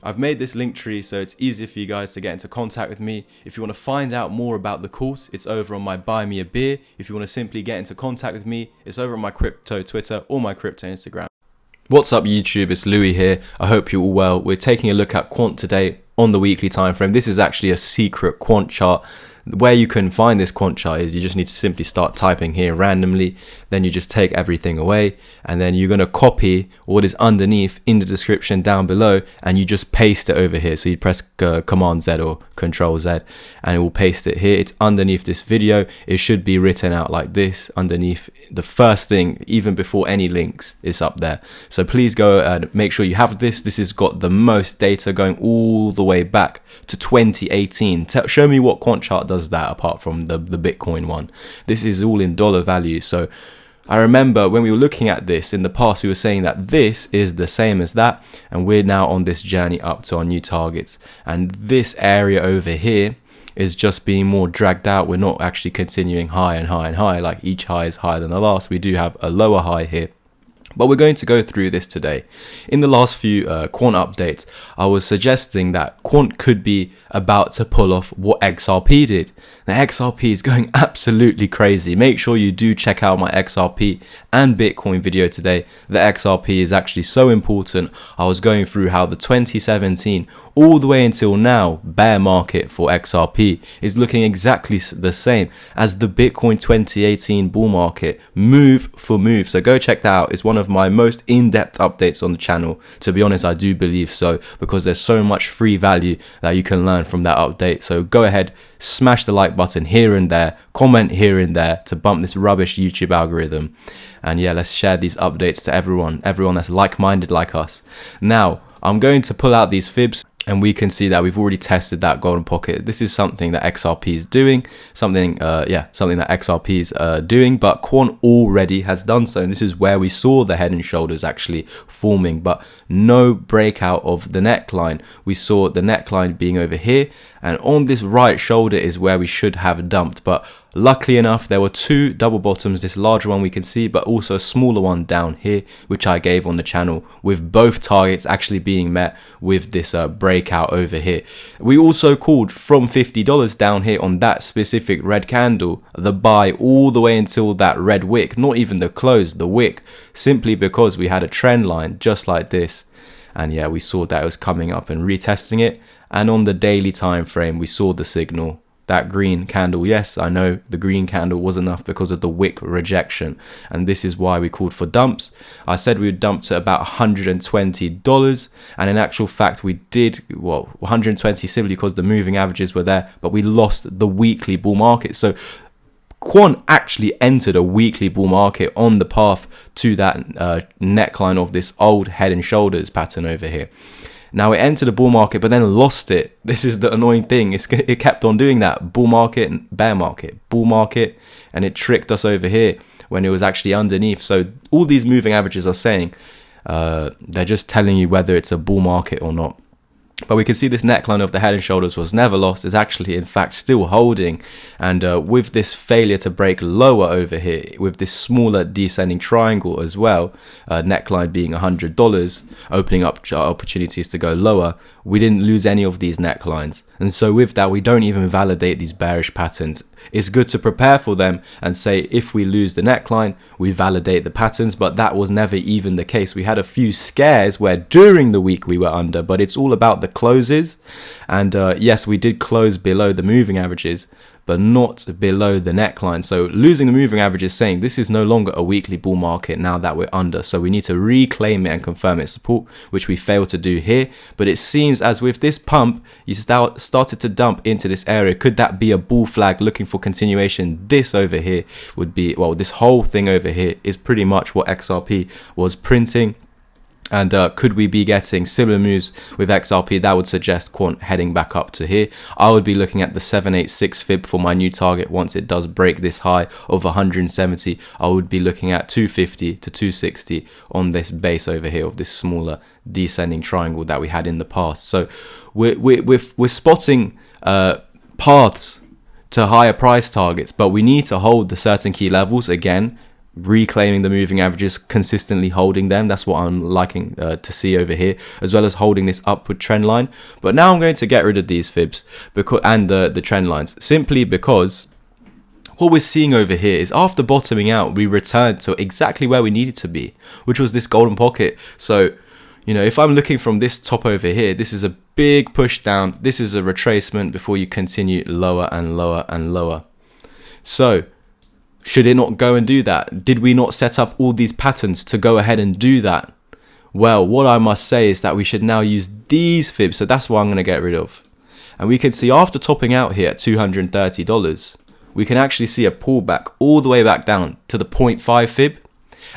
I've made this link tree so it's easier for you guys to get into contact with me. If you want to find out more about the course, it's over on my Buy Me a Beer. If you want to simply get into contact with me, it's over on my crypto Twitter or my crypto Instagram. What's up YouTube, it's Louis here. I hope you're all well. We're taking a look at Quant today on the weekly time frame. This is actually a secret Quant chart. Where you can find this Quant chart is you just need to simply start typing here randomly, then you just take everything away, and then you're going to copy what is underneath in the description down below and you just paste it over here. So you press Command Z or Control Z and it will paste it here. It's underneath this video. It should be written out like this underneath the first thing, even before any links is up there. So please go and make sure you have this. This has got the most data going all the way back to 2018. Show me what Quant chart does that apart from the Bitcoin one. This is all in dollar value. So I remember when we were looking at this in the past, we were saying that this is the same as that, and we're now on this journey up to our new targets, and this area over here is just being more dragged out. We're not actually continuing high and high and high, like each high is higher than the last. We do have a lower high here, but we're going to go through this today. In the last few Quant updates, I was suggesting that Quant could be about to pull off what XRP did. Now XRP is going absolutely crazy. Make sure you do check out my XRP and Bitcoin video today. The XRP is actually so important. I was going through how the 2017 all the way until now bear market for XRP is looking exactly the same as the Bitcoin 2018 bull market, move for move. So go check that out. It's one of my most in-depth updates on the channel. To be honest, I do believe so, because there's so much free value that you can learn from that update. So go ahead, smash the like button here and there, comment here and there to bump this rubbish YouTube algorithm. And yeah, let's share these updates to everyone that's like-minded like us. Now, I'm going to pull out these fibs, and we can see that we've already tested that golden pocket. This is something that XRP is doing, something that XRP is doing, but Quant already has done so. And this is where we saw the head and shoulders actually forming, but no breakout of the neckline. We saw the neckline being over here, and on this right shoulder is where we should have dumped. But luckily enough, there were two double bottoms, this larger one we can see, but also a smaller one down here, which I gave on the channel, with both targets actually being met with this breakout over here. We also called from $50 down here on that specific red candle, the buy all the way until that red wick, not even the close, the wick, simply because we had a trend line just like this. And yeah, we saw that it was coming up and retesting it. And on the daily time frame, we saw the signal. That green candle, yes, I know the green candle was enough because of the wick rejection, and this is why we called for dumps. I said we would dump to about $120, and in actual fact we did, well, 120 simply because the moving averages were there, but we lost the weekly bull market. So Quant actually entered a weekly bull market on the path to that neckline of this old head and shoulders pattern over here. Now it entered a bull market, but then lost it. This is the annoying thing. It kept on doing that. Bull market and bear market, bull market, and it tricked us over here when it was actually underneath. So all these moving averages are saying, they're just telling you whether it's a bull market or not. But we can see this neckline of the head and shoulders was never lost. It's actually, in fact, still holding. And with this failure to break lower over here, with this smaller descending triangle as well, neckline being $100, opening up opportunities to go lower, we didn't lose any of these necklines. And so with that, we don't even validate these bearish patterns. It's good to prepare for them and say, if we lose the neckline, we validate the patterns, but that was never even the case. We had a few scares where during the week we were under, but it's all about the closes. And yes, we did close below the moving averages, but not below the neckline. So losing the moving average is saying this is no longer a weekly bull market now that we're under. So we need to reclaim it and confirm its support, which we failed to do here. But it seems as with this pump, you started to dump into this area. Could that be a bull flag looking for continuation? This over here would be, well, this whole thing over here is pretty much what XRP was printing. And could we be getting similar moves with XRP? That would suggest Quant heading back up to here. I would be looking at the 786 fib for my new target. Once it does break this high of 170, I would be looking at 250 to 260 on this base over here of this smaller descending triangle that we had in the past. So we're spotting paths to higher price targets, but we need to hold the certain key levels again. reclaiming the moving averages, consistently holding them. That's what I'm liking to see over here, as well as holding this upward trend line. But now I'm going to get rid of these fibs and the trend lines, simply because what we're seeing over here is after bottoming out, we returned to exactly where we needed to be, which was this golden pocket. So, you know, if I'm looking from this top over here, this is a big push down. This is a retracement before you continue lower and lower and lower. So should it not go and do that? Did we not set up all these patterns to go ahead and do that? Well, what I must say is that we should now use these fibs. So that's what I'm going to get rid of. And we can see after topping out here at $230, we can actually see a pullback all the way back down to the 0.5 fib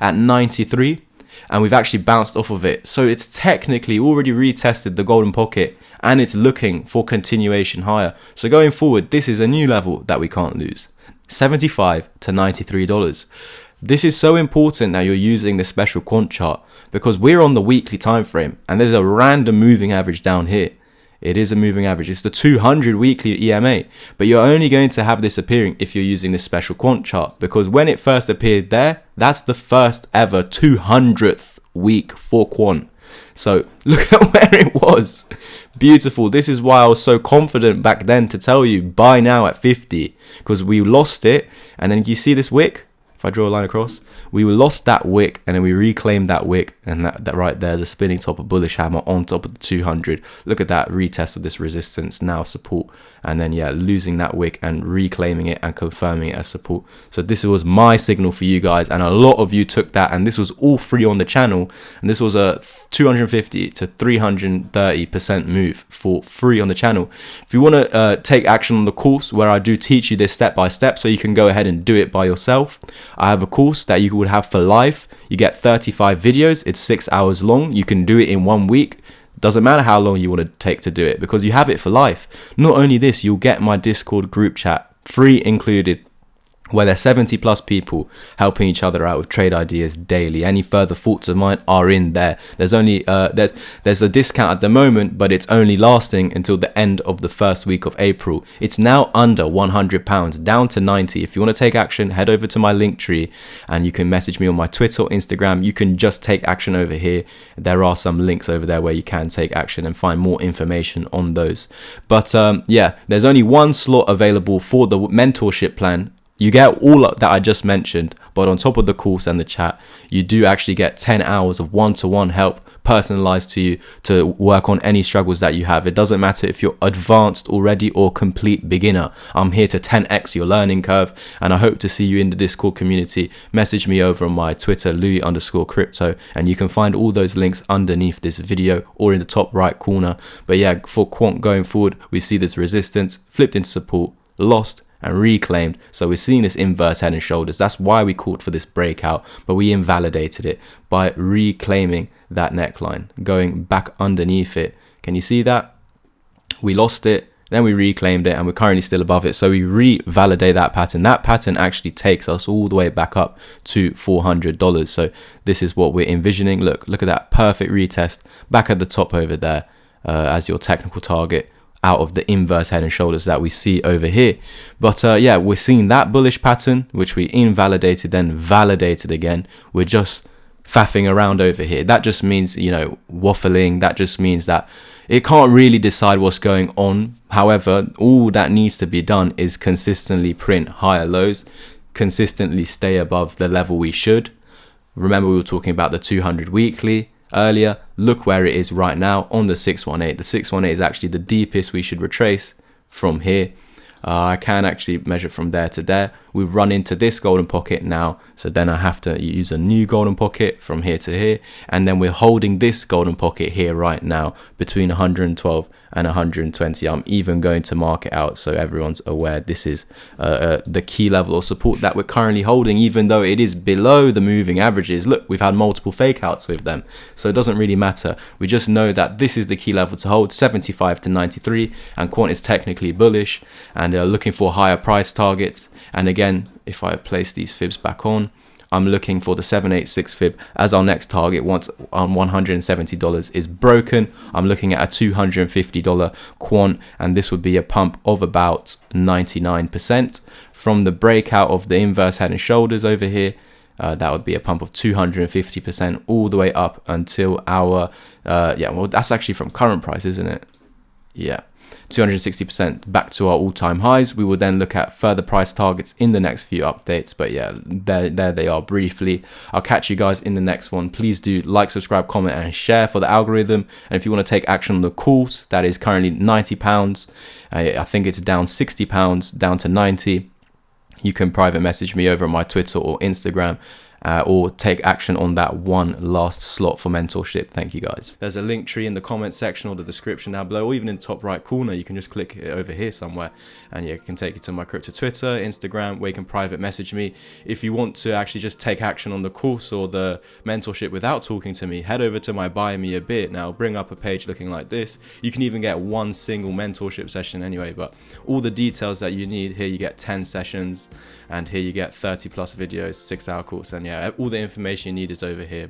at 93. And we've actually bounced off of it. So it's technically already retested the golden pocket and it's looking for continuation higher. So going forward, this is a new level that we can't lose. $75 to $93. This is so important that you're using the special quant chart, because we're on the weekly time frame and there's a random moving average down here. It is a moving average. It's the 200 weekly EMA, but you're only going to have this appearing if you're using this special quant chart, because when it first appeared there, that's the first ever 200th week for quant. So look at where it was. Beautiful. This is why I was so confident back then to tell you buy now at 50, because we lost it. And then you see this wick. If I draw a line across, we lost that wick and then we reclaimed that wick, and that right there is a spinning top of bullish hammer on top of the 200. Look at that retest of this resistance, now support, and then yeah, losing that wick and reclaiming it and confirming it as support. So this was my signal for you guys, and a lot of you took that, and this was all free on the channel, and this was a 250 to 330% move for free on the channel. If you want to take action on the course where I do teach you this step by step so you can go ahead and do it by yourself, I have a course that you would have for life. You get 35 videos. It's 6 hours long. You can do it in 1 week. Doesn't matter how long you want to take to do it, because you have it for life. Not only this, you'll get my Discord group chat, free included, where there's 70 plus people helping each other out with trade ideas daily. Any further thoughts of mine are in there. There's only there's a discount at the moment, but it's only lasting until the end of the first week of April. It's now under £100, down to 90. If you want to take action, head over to my link tree and you can message me on my Twitter or Instagram. You can just take action over here. There are some links over there where you can take action and find more information on those. But yeah, there's only one slot available for the mentorship plan. You get all that I just mentioned, but on top of the course and the chat, you do actually get 10 hours of one-to-one help personalized to you to work on any struggles that you have. It doesn't matter if you're advanced already or complete beginner. I'm here to 10x your learning curve, and I hope to see you in the Discord community. Message me over on my Twitter, Louis_crypto, and you can find all those links underneath this video or in the top right corner. But yeah, for quant going forward, we see this resistance flipped into support, lost, and reclaimed. So we're seeing this inverse head and shoulders. That's why we called for this breakout, but we invalidated it by reclaiming that neckline, going back underneath it. Can you see that? We lost it, then we reclaimed it, and we're currently still above it. So we revalidate that pattern. That pattern actually takes us all the way back up to $400. So this is what we're envisioning. Look at that perfect retest back at the top over there as your technical target, out of the inverse head and shoulders that we see over here. But yeah, we're seeing that bullish pattern, which we invalidated, then validated again. We're just faffing around over here. That just means, you know, waffling. That just means that it can't really decide what's going on. However, all that needs to be done is consistently print higher lows, consistently stay above the level we should. Remember, we were talking about the 200 weekly earlier. Look where it is right now on the 618. The 618 is actually the deepest we should retrace from here. I can actually measure from there to there. We've run into this golden pocket now, so then I have to use a new golden pocket from here to here, and then we're holding this golden pocket here right now between 112 and 120. I'm even going to mark it out so everyone's aware this is the key level of support that we're currently holding, even though it is below the moving averages. Look, we've had multiple fake outs with them, so it doesn't really matter. We just know that this is the key level to hold, 75 to 93, and quant is technically bullish and looking for higher price targets. And again, if I place these fibs back on, I'm looking for the 786 fib as our next target. Once $170 is broken, I'm looking at a $250 quant, and this would be a pump of about 99% from the breakout of the inverse head and shoulders over here. that would be a pump of 250% all the way up until our yeah, well, that's actually from current price, isn't it? Yeah, 260% back to our all-time highs. We will then look at further price targets in the next few updates, but yeah, there they are briefly. I'll catch you guys in the next one. Please do like, subscribe, comment, and share for the algorithm. And if you want to take action on the course, that is currently £90. I think it's down £60 down to 90. You can private message me over on my Twitter or Instagram, or take action on that one last slot for mentorship. Thank you guys. There's a link tree in the comment section or the description down below, or even in the top right corner. You can just click it over here somewhere, and yeah, it can take you to my crypto Twitter, Instagram, where you can private message me. If you want to actually just take action on the course or the mentorship without talking to me, head over to my Buy Me a Bit. Now I'll bring up a page looking like this. You can even get one single mentorship session anyway, but all the details that you need here, you get 10 sessions, and here you get 30 plus videos, 6-hour course, and yeah, all the information you need is over here.